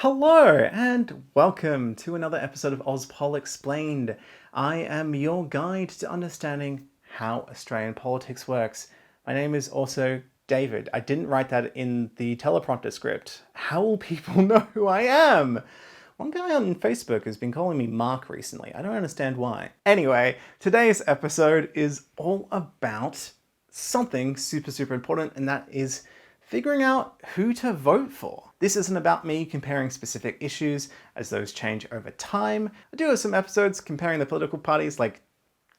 Hello and welcome to another episode of Auspol Explained. I am your guide to understanding how Australian politics works. My name is also David. I didn't write that in the teleprompter script. How will people know who I am? One guy on Facebook has been calling me Mark recently. I don't understand why. Anyway, today's episode is all about something super important, and that is figuring out who to vote for. This isn't about me comparing specific issues, as those change over time. I do have some episodes comparing the political parties like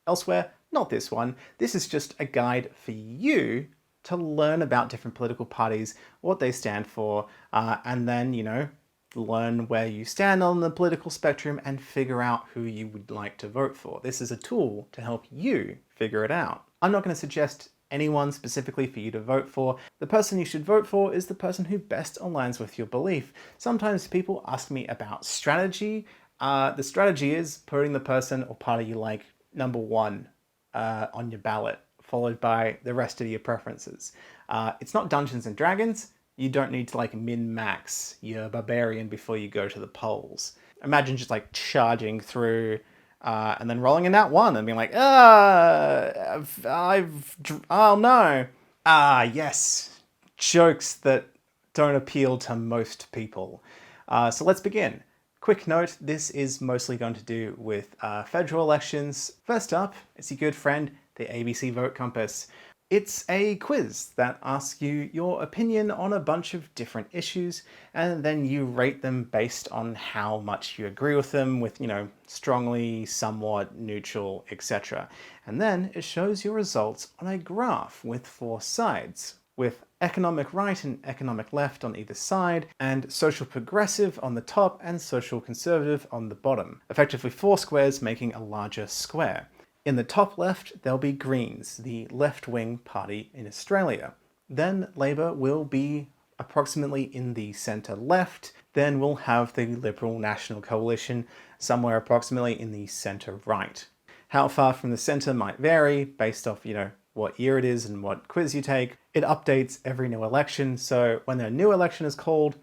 elsewhere, not this one. This is just a guide for you to learn about different political parties, what they stand for, and then, learn where you stand on the political spectrum and figure out who you would like to vote for. This is a tool to help you figure it out. I'm not going to suggest anyone specifically for you to vote for. The person you should vote for is the person who best aligns with your belief. Sometimes people ask me about strategy. The strategy is putting the person or party you like number one on your ballot, followed by the rest of your preferences. It's not Dungeons and Dragons. You don't need to min-max your barbarian before you go to the polls. Imagine just charging through and then rolling in that one and being like, oh no. Yes, jokes that don't appeal to most people. So let's begin. Quick note, this is mostly going to do with federal elections. First up, it's your good friend, the ABC Vote Compass. It's a quiz that asks you your opinion on a bunch of different issues, and then you rate them based on how much you agree with them, with, strongly, somewhat, neutral, etc. And then it shows your results on a graph with 4 sides, with economic right and economic left on either side, and social progressive on the top and social conservative on the bottom. Effectively 4 squares making a larger square. In the top left, there'll be Greens, the left-wing party in Australia. Then Labor will be approximately in the centre left. Then we'll have the Liberal National Coalition somewhere approximately in the centre right. How far from the centre might vary based off, what year it is and what quiz you take. It updates every new election, so when a new election is called,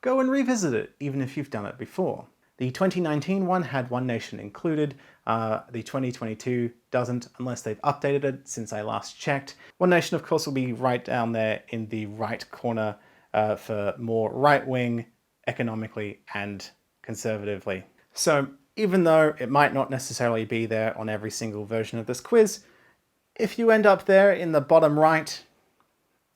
go and revisit it, even if you've done it before. The 2019 one had One Nation included. The 2022 doesn't, unless they've updated it since I last checked. One Nation, of course, will be right down there in the right corner for more right-wing, economically and conservatively. So even though it might not necessarily be there on every single version of this quiz, if you end up there in the bottom right,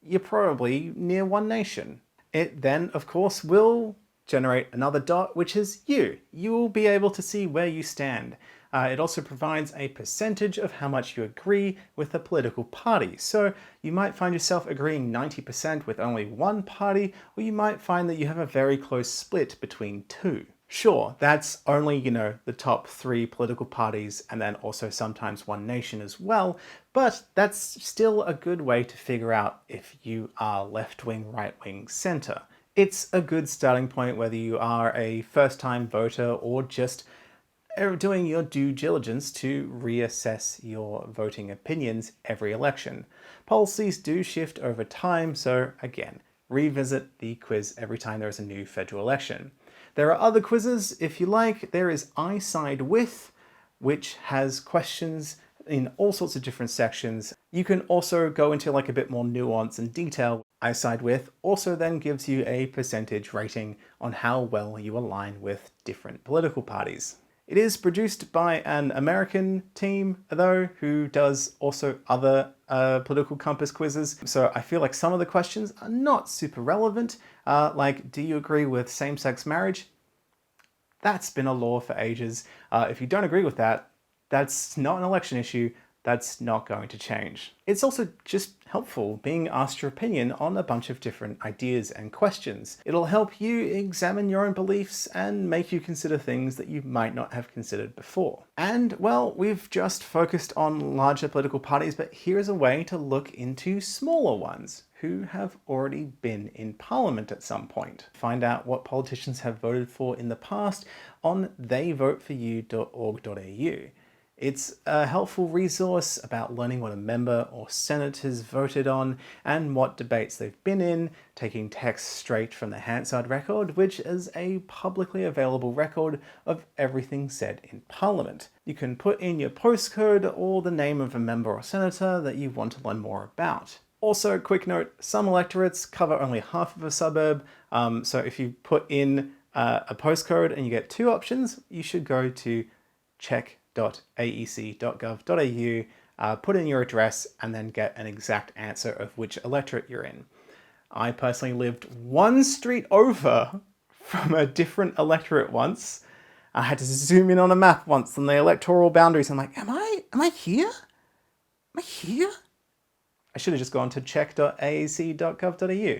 you're probably near One Nation. It then, of course, will generate another dot, which is you. You will be able to see where you stand. It also provides a percentage of how much you agree with a political party. So you might find yourself agreeing 90% with only one party, or you might find that you have a very close split between 2. Sure, that's only, the top 3 political parties and then also sometimes One Nation as well, but that's still a good way to figure out if you are left-wing, right-wing, centre. It's a good starting point whether you are a first-time voter or just doing your due diligence to reassess your voting opinions every election. Policies do shift over time, so again, revisit the quiz every time there is a new federal election. There are other quizzes if you like. There is I Side With, which has questions in all sorts of different sections. You can also go into a bit more nuance and detail. I Side With also then gives you a percentage rating on how well you align with different political parties. It is produced by an American team, though, who does also other political compass quizzes. So I feel like some of the questions are not super relevant. Do you agree with same-sex marriage? That's been a law for ages. If you don't agree with that, that's not an election issue. That's not going to change. It's also just helpful being asked your opinion on a bunch of different ideas and questions. It'll help you examine your own beliefs and make you consider things that you might not have considered before. And, well, we've just focused on larger political parties, but here's a way to look into smaller ones who have already been in Parliament at some point. Find out what politicians have voted for in the past on theyvoteforyou.org.au. It's a helpful resource about learning what a member or senators voted on and what debates they've been in, taking text straight from the Hansard record, which is a publicly available record of everything said in Parliament. You can put in your postcode or the name of a member or senator that you want to learn more about. Also, quick note, some electorates cover only half of a suburb, so if you put in a postcode and you get two options, you should go to check.aec.gov.au, put in your address, and then get an exact answer of which electorate you're in. I personally lived one street over from a different electorate once. I had to zoom in on a map once on the electoral boundaries. I'm like, am I here? Am I here? I should have just gone to check.aec.gov.au.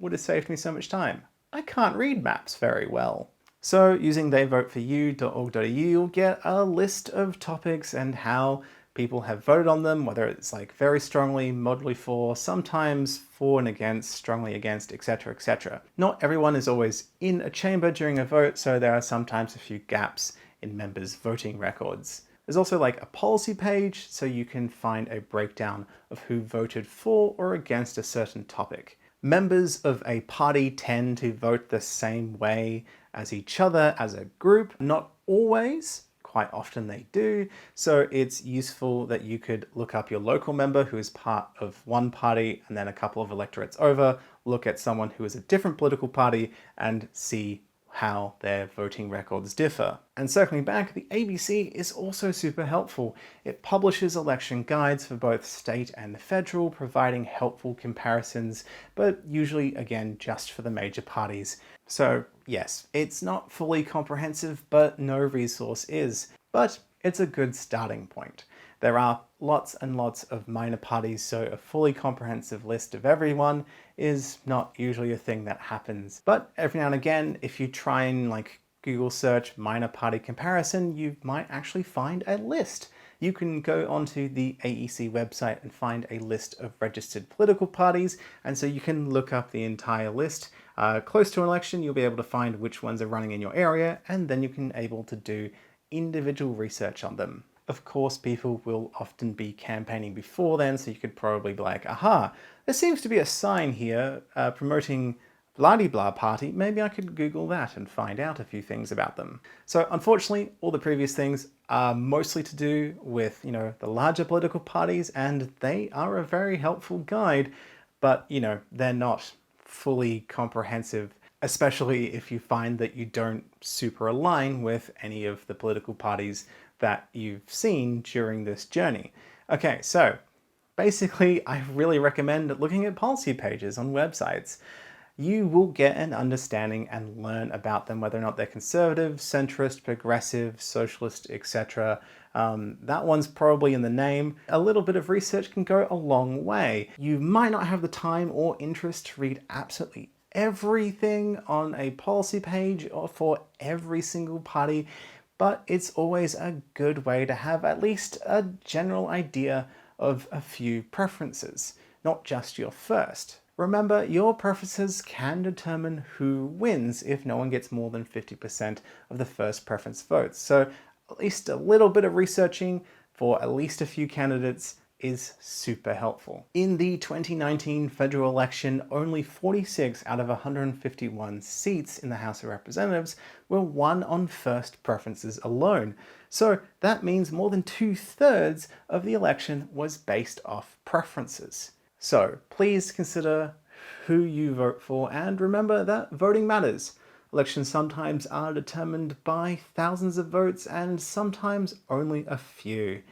Would have saved me so much time. I can't read maps very well. So using theyvoteforyou.org.au, you'll get a list of topics and how people have voted on them, whether it's like very strongly, moderately for, sometimes for and against, strongly against, etc., etc. Not everyone is always in a chamber during a vote, so there are sometimes a few gaps in members' voting records. There's also like a policy page, so you can find a breakdown of who voted for or against a certain topic. Members of a party tend to vote the same way as each other as a group. Not always, quite often they do. So it's useful that you could look up your local member who is part of one party and then a couple of electorates over, look at someone who is a different political party and see how their voting records differ. And circling back, the ABC is also super helpful. It publishes election guides for both state and federal, providing helpful comparisons, but usually, again, just for the major parties. So yes, it's not fully comprehensive, but no resource is. But it's a good starting point. There are lots and lots of minor parties, so a fully comprehensive list of everyone is not usually a thing that happens. But every now and again, if you try and like Google search minor party comparison, you might actually find a list. You can go onto the AEC website and find a list of registered political parties, and so you can look up the entire list. Close to an election, you'll be able to find which ones are running in your area, and then you can able to do individual research on them. Of course, people will often be campaigning before then, so you could probably be like, aha, there seems to be a sign here promoting blah-de-blah party. Maybe I could Google that and find out a few things about them. So unfortunately, all the previous things are mostly to do with, the larger political parties, and they are a very helpful guide, but, they're not fully comprehensive, especially if you find that you don't super align with any of the political parties that you've seen during this journey. Okay, so basically, I really recommend looking at policy pages on websites. You will get an understanding and learn about them, whether or not they're conservative, centrist, progressive, socialist, etc. That one's probably in the name. A little bit of research can go a long way. You might not have the time or interest to read absolutely everything on a policy page or for every single party, but it's always a good way to have at least a general idea of a few preferences, not just your first. Remember, your preferences can determine who wins if no one gets more than 50% of the first preference votes. So at least a little bit of researching for at least a few candidates is super helpful. In the 2019 federal election, only 46 out of 151 seats in the House of Representatives were won on first preferences alone. So that means more than 2/3 of the election was based off preferences. So please consider who you vote for, and remember that voting matters. Elections sometimes are determined by thousands of votes and sometimes only a few.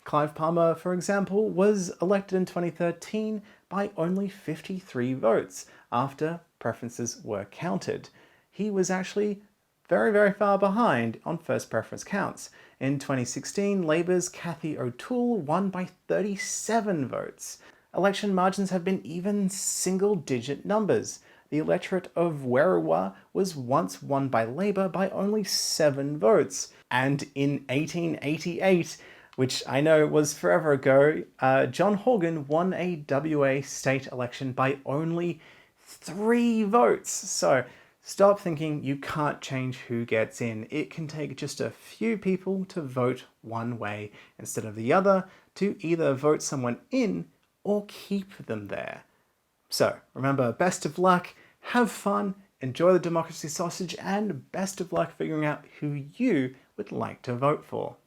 Clive Palmer, for example, was elected in 2013 by only 53 votes after preferences were counted. He was actually very, very far behind on first preference counts. In 2016, Labour's Cathy O'Toole won by 37 votes. Election margins have been even single-digit numbers. The electorate of Werriwa was once won by Labour by only 7 votes. And in 1888, which I know was forever ago, John Horgan won a WA state election by only 3 votes. So Stop thinking you can't change who gets in. It can take just a few people to vote one way instead of the other to either vote someone in or keep them there. So remember, best of luck, have fun, enjoy the democracy sausage, and best of luck figuring out who you would like to vote for.